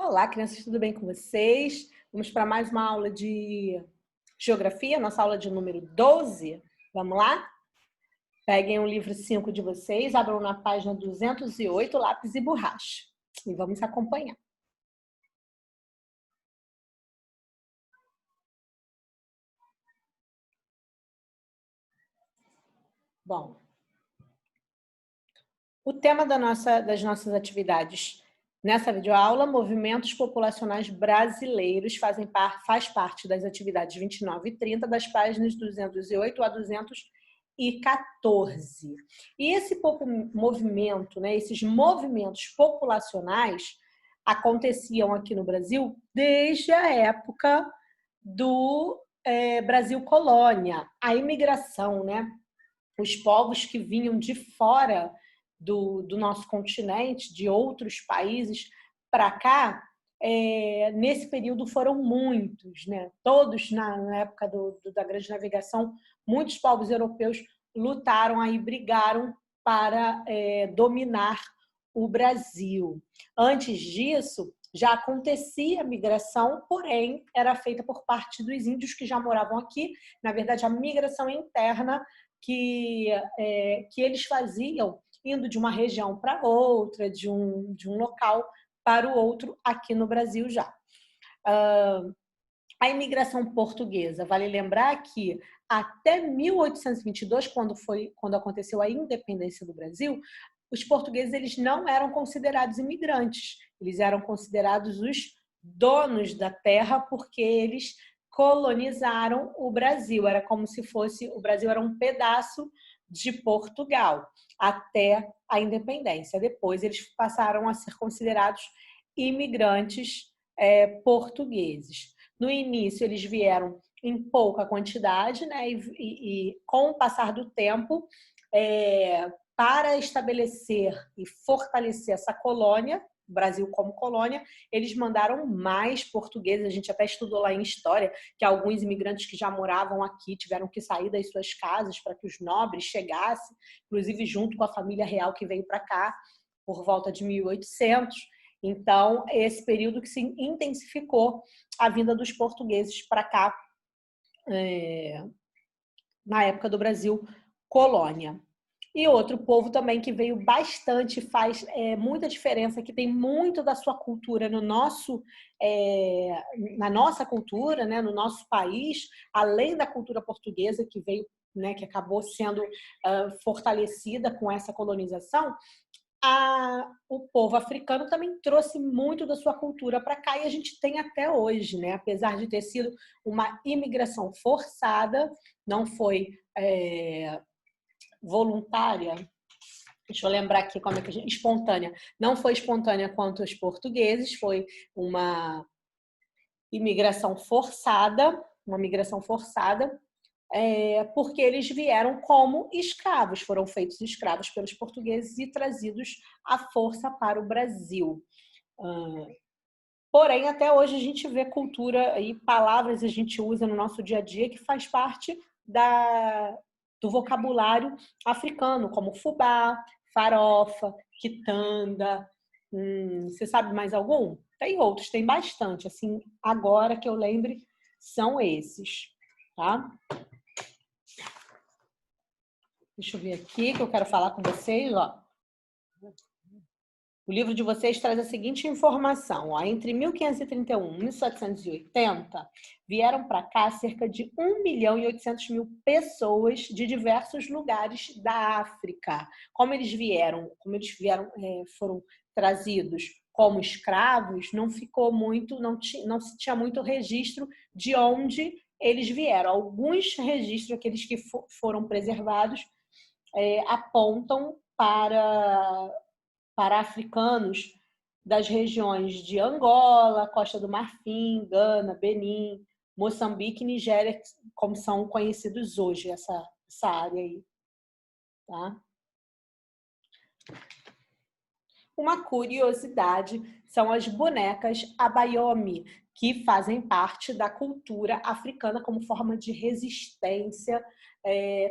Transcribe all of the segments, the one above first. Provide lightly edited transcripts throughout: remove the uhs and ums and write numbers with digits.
Olá, crianças, tudo bem com vocês? Vamos para mais uma aula de geografia, nossa aula de número 12. Vamos lá? Peguem o livro 5 de vocês, abram na página 208, lápis e borracha. E vamos acompanhar. Bom, o tema das nossas atividades nessa videoaula, movimentos populacionais brasileiros, faz parte das atividades 29 e 30 das páginas 208 a 214. E esse movimento, né, esses movimentos populacionais aconteciam aqui no Brasil desde a época do Brasil colônia, a imigração, né? Os povos que vinham de fora do nosso continente, de outros países para cá, nesse período foram muitos, né? Todos na época da Grande Navegação, muitos povos europeus lutaram aí, brigaram para dominar o Brasil. Antes disso, já acontecia a migração, porém era feita por parte dos índios que já moravam aqui. Na verdade, a migração interna que eles faziam indo de uma região para outra, de um local para o outro aqui no Brasil já. A imigração portuguesa, vale lembrar que até 1822, quando aconteceu a independência do Brasil, os portugueses eles não eram considerados imigrantes, eles eram considerados os donos da terra porque eles colonizaram o Brasil. Era como se o Brasil era um pedaço de Portugal até a independência. Depois eles passaram a ser considerados imigrantes portugueses. No início eles vieram em pouca quantidade, né? E com o passar do tempo, para estabelecer e fortalecer essa colônia, o Brasil como colônia, eles mandaram mais portugueses. A gente até estudou lá em História que alguns imigrantes que já moravam aqui tiveram que sair das suas casas para que os nobres chegassem, inclusive junto com a família real que veio para cá por volta de 1800. Então, esse período que se intensificou a vinda dos portugueses para cá, na época do Brasil colônia. E outro povo também que veio bastante, faz muita diferença, que tem muito da sua cultura no na nossa cultura, né, no nosso país, além da cultura portuguesa que veio, né, que acabou sendo fortalecida com essa colonização. O povo africano também trouxe muito da sua cultura para cá e a gente tem até hoje, né? Apesar de ter sido uma imigração forçada, não foi voluntária. Deixa eu lembrar aqui como é que espontânea. Não foi espontânea quanto os portugueses, foi uma imigração forçada, porque eles vieram como escravos, foram feitos escravos pelos portugueses e trazidos à força para o Brasil. Porém, até hoje a gente vê cultura e palavras a gente usa no nosso dia a dia que faz parte do vocabulário africano, como fubá, farofa, quitanda. Você sabe mais algum? Tem outros, tem bastante. Assim, agora que eu lembre, são esses, tá? Deixa eu ver aqui que eu quero falar com vocês, ó. O livro de vocês traz a seguinte informação, ó. Entre 1531 e 1780, vieram para cá cerca de 1.800.000 pessoas de diversos lugares da África. Como eles vieram, foram trazidos como escravos, não se tinha muito registro de onde eles vieram. Alguns registros, aqueles que foram preservados, apontam para africanos das regiões de Angola, Costa do Marfim, Gana, Benin, Moçambique e Nigéria, como são conhecidos hoje, essa área aí. Tá? Uma curiosidade são as bonecas Abayomi, que fazem parte da cultura africana como forma de resistência,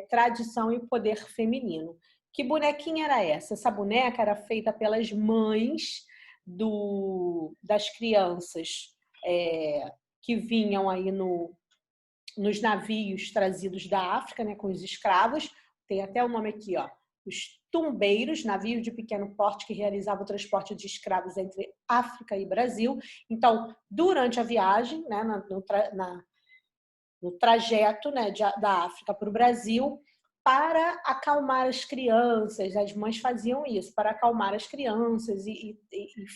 tradição e poder feminino. Que bonequinha era essa? Essa boneca era feita pelas mães das crianças que vinham aí nos navios trazidos da África, né, com os escravos. Tem até o nome aqui, ó, os tumbeiros, navios de pequeno porte que realizavam o transporte de escravos entre África e Brasil. Então, durante a viagem, né, no trajeto, né, da África para o Brasil, para acalmar as crianças, as mães faziam isso, para acalmar as crianças e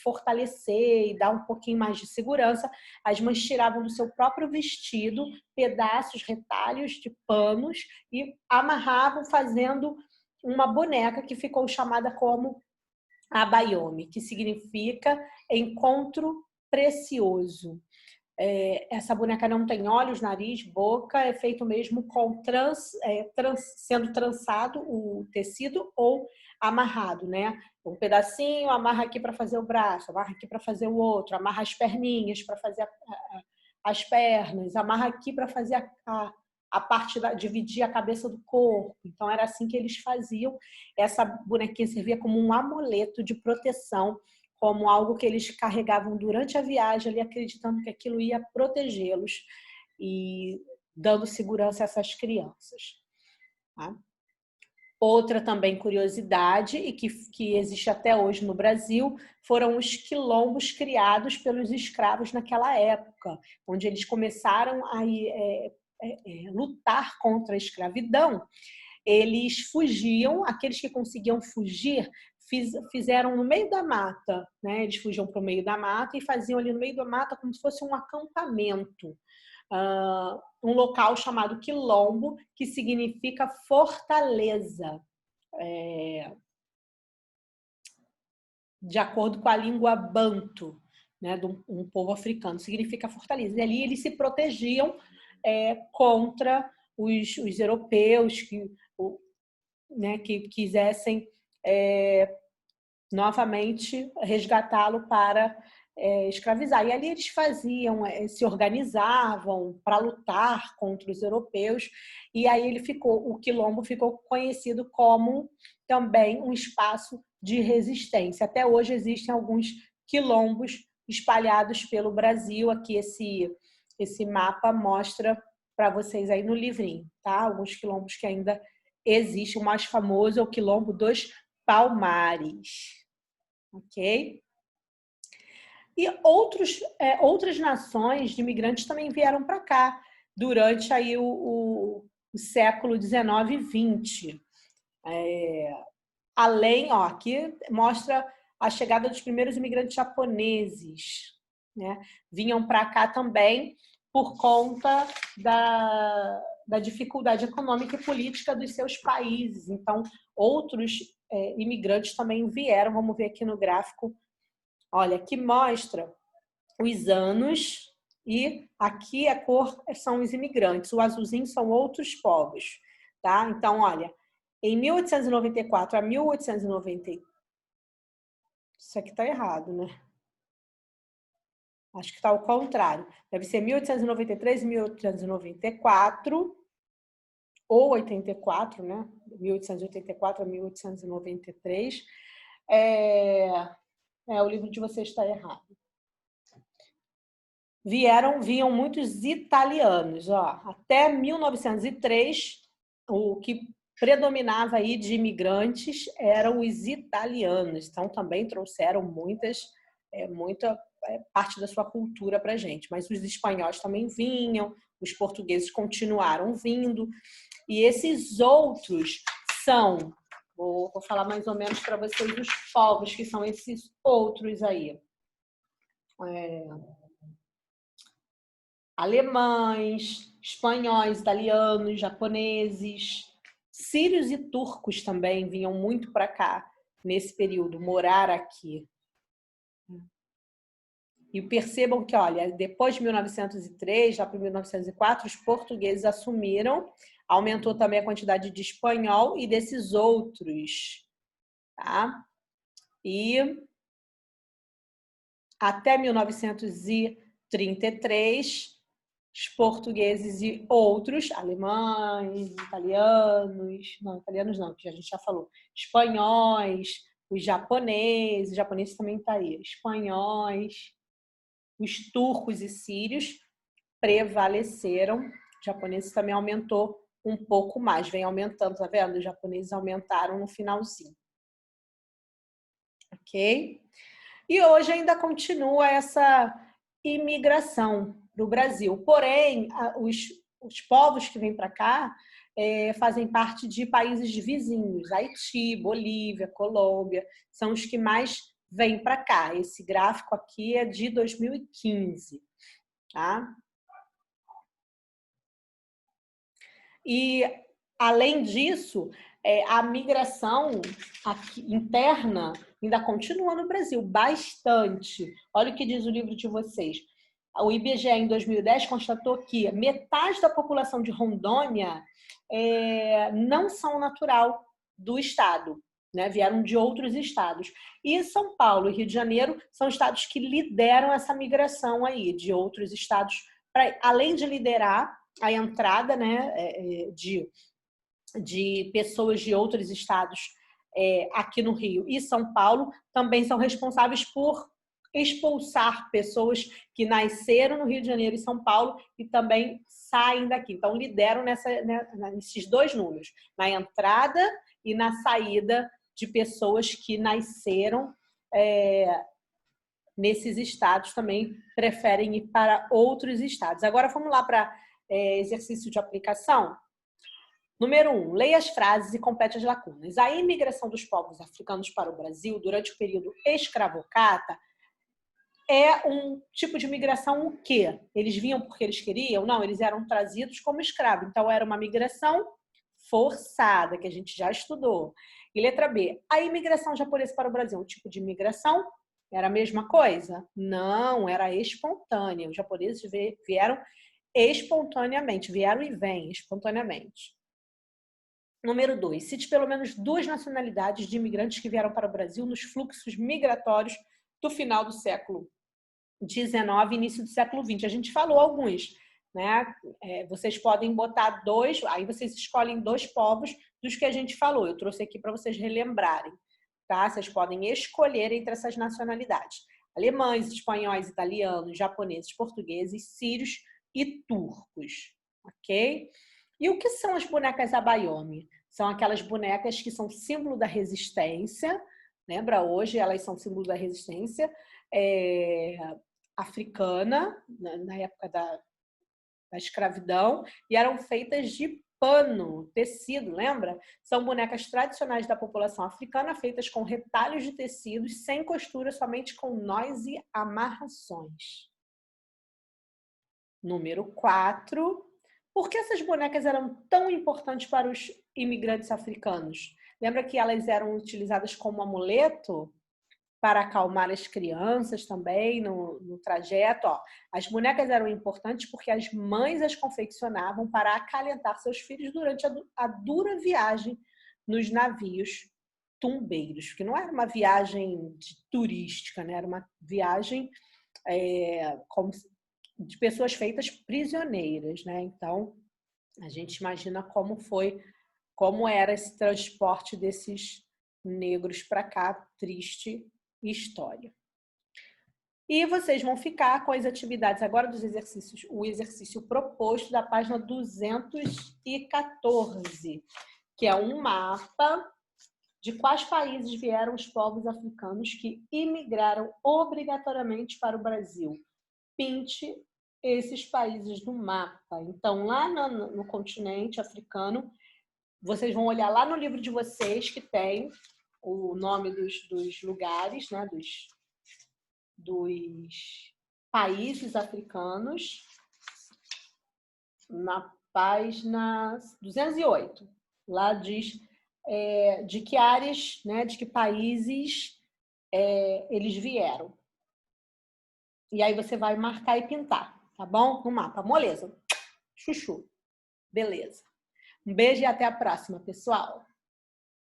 fortalecer e dar um pouquinho mais de segurança. As mães tiravam do seu próprio vestido pedaços, retalhos de panos e amarravam, fazendo uma boneca que ficou chamada como Abayomi, que significa encontro precioso. Essa boneca não tem olhos, nariz, boca, é feito mesmo com sendo trançado o tecido ou amarrado, né? Um pedacinho, amarra aqui para fazer o braço, amarra aqui para fazer o outro, amarra as perninhas para fazer as pernas, amarra aqui para fazer a parte dividir a cabeça do corpo. Então era assim que eles faziam. Essa bonequinha servia como um amuleto de proteção, como algo que eles carregavam durante a viagem, ali acreditando que aquilo ia protegê-los e dando segurança a essas crianças. Tá? Outra também curiosidade, e que existe até hoje no Brasil, foram os quilombos criados pelos escravos naquela época, onde eles começaram a lutar contra a escravidão. Eles fugiam, aqueles que conseguiam fugir, fizeram no meio da mata, né? Eles fugiam para o meio da mata e faziam ali no meio da mata como se fosse um acampamento. Um local chamado quilombo, que significa fortaleza, de acordo com a língua banto, né, de um povo africano, significa fortaleza. E ali eles se protegiam contra os europeus que quisessem novamente resgatá-lo para escravizar. E ali eles se organizavam para lutar contra os europeus, e aí o quilombo ficou conhecido como também um espaço de resistência. Até hoje existem alguns quilombos espalhados pelo Brasil. Aqui esse mapa mostra para vocês aí no livrinho, tá? Alguns quilombos que ainda existem. O mais famoso é o Quilombo dos Palmares. Ok? E outras nações de imigrantes também vieram para cá durante aí o século XIX e XX. Além, aqui mostra a chegada dos primeiros imigrantes japoneses, né? Vinham para cá também por conta da dificuldade econômica e política dos seus países. Então, outros imigrantes também vieram. Vamos ver aqui no gráfico. Olha, aqui mostra os anos e aqui a cor são os imigrantes. O azulzinho são outros povos, tá? Então, olha, em 1894 a 1890... Isso aqui está errado, né? Acho que está ao contrário. Deve ser 1893 e 1894, ou 84, né? 1884 a 1893. O livro de vocês está errado. Vinham muitos italianos. Até 1903, o que predominava aí de imigrantes eram os italianos. Então, também trouxeram muita parte da sua cultura para a gente. Mas os espanhóis também vinham, os portugueses continuaram vindo. E esses outros são... Vou falar mais ou menos para vocês os povos que são esses outros aí. Alemães, espanhóis, italianos, japoneses, sírios e turcos também vinham muito para cá nesse período, morar aqui. E percebam que, olha, depois de 1903, já para 1904, os portugueses assumiram, aumentou também a quantidade de espanhol e desses outros, tá? E até 1933, os portugueses e outros, alemães, italianos não, que a gente já falou, espanhóis, os japoneses também tá aí, espanhóis, os turcos e sírios prevaleceram. Os japoneses também aumentou um pouco mais, vem aumentando, tá vendo? Os japoneses aumentaram no finalzinho. Ok? E hoje ainda continua essa imigração para o Brasil. Porém, os povos que vêm para cá fazem parte de países vizinhos, Haiti, Bolívia, Colômbia, são os que mais vêm para cá. Esse gráfico aqui é de 2015, tá? E, além disso, a migração interna ainda continua no Brasil, bastante. Olha o que diz o livro de vocês. O IBGE, em 2010, constatou que metade da população de Rondônia não são natural do estado, né? Vieram de outros estados. E São Paulo e Rio de Janeiro são estados que lideram essa migração aí, de outros estados, além de liderar a entrada, né, de pessoas de outros estados aqui no Rio e São Paulo, também são responsáveis por expulsar pessoas que nasceram no Rio de Janeiro e São Paulo e também saem daqui. Então, lideram nesses dois números, na entrada e na saída de pessoas que nasceram nesses estados, também preferem ir para outros estados. Agora, vamos lá para exercício de aplicação. Número 1, leia as frases e complete as lacunas. A imigração dos povos africanos para o Brasil durante o período escravocrata é um tipo de migração o quê? Eles vinham porque eles queriam? Não, eles eram trazidos como escravos. Então, era uma migração forçada, que a gente já estudou. E letra B, a imigração japonesa para o Brasil é um tipo de imigração? Era a mesma coisa? Não, era espontânea. Os japoneses vieram espontaneamente, vieram e vêm espontaneamente. Número 2, cite pelo menos 2 nacionalidades de imigrantes que vieram para o Brasil nos fluxos migratórios do final do século XIX e início do século XX. A gente falou alguns, né? Vocês podem botar 2, aí vocês escolhem 2 povos dos que a gente falou. Eu trouxe aqui para vocês relembrarem, tá? Vocês podem escolher entre essas nacionalidades: alemães, espanhóis, italianos, japoneses, portugueses, sírios e turcos, ok? E o que são as bonecas Abayomi? São aquelas bonecas que são símbolo da resistência, lembra? Hoje elas são símbolo da resistência africana, na época da escravidão, e eram feitas de pano, tecido, lembra? São bonecas tradicionais da população africana, feitas com retalhos de tecidos, sem costura, somente com nós e amarrações. Número 4. Por que essas bonecas eram tão importantes para os imigrantes africanos? Lembra que elas eram utilizadas como amuleto para acalmar as crianças também no trajeto? As bonecas eram importantes porque as mães as confeccionavam para acalentar seus filhos durante a dura viagem nos navios tumbeiros, porque não era uma viagem turística, né? Era uma viagem de pessoas feitas prisioneiras, né? Então, a gente imagina como era esse transporte desses negros para cá, triste história. E vocês vão ficar com as atividades agora dos exercícios, o exercício proposto da página 214, que é um mapa de quais países vieram os povos africanos que imigraram obrigatoriamente para o Brasil. Pinte esses países no mapa. Então, lá no continente africano, vocês vão olhar lá no livro de vocês, que tem o nome dos lugares, né, dos países africanos, na página 208. Lá diz de que áreas, né, de que países eles vieram. E aí você vai marcar e pintar, tá bom? No mapa. Moleza. Chuchu. Beleza. Um beijo e até a próxima, pessoal.